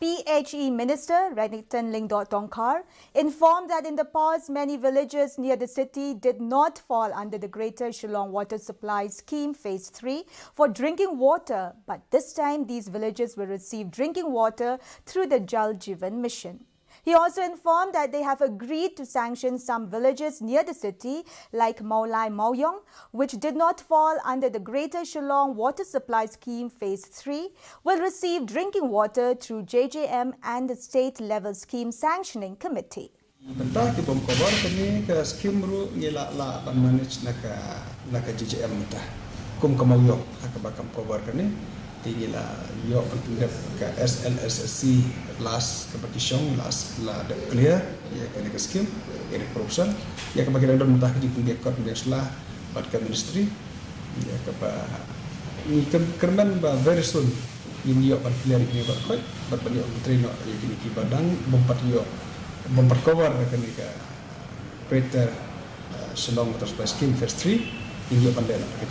PHE Minister Renington Tongkar informed that in the past many villages near the city did not fall under the Greater Shillong Water Supply Scheme Phase 3 for drinking water, but this time these villages will receive drinking water through the Jal Jeevan mission. He also informed that they have agreed to sanction some villages near the city like Maulai Mauyong, which did not fall under the Greater Shillong Water Supply Scheme Phase 3, will receive drinking water through JJM and the State Level Scheme Sanctioning Committee. Benda kita cover kini ke skim ru ngila la ban manage naka JJM muta kum Mauyong hak bakam cover kini tinggi lah yo untuk ke SLSSC last ke bagi Shillong last la de clear ya kena ke skim ya corruption ya ke bagi dan mentah di pun dia kot dia selah bad ke ministry ya ke ba ni kerman ba very soon ini yo ban clear ini ba koi bad ban yo menteri no ya kini ki badang bompat cover kena ke Greater Shillong Water Supply Scheme Phase 3 ini yo ban dia ke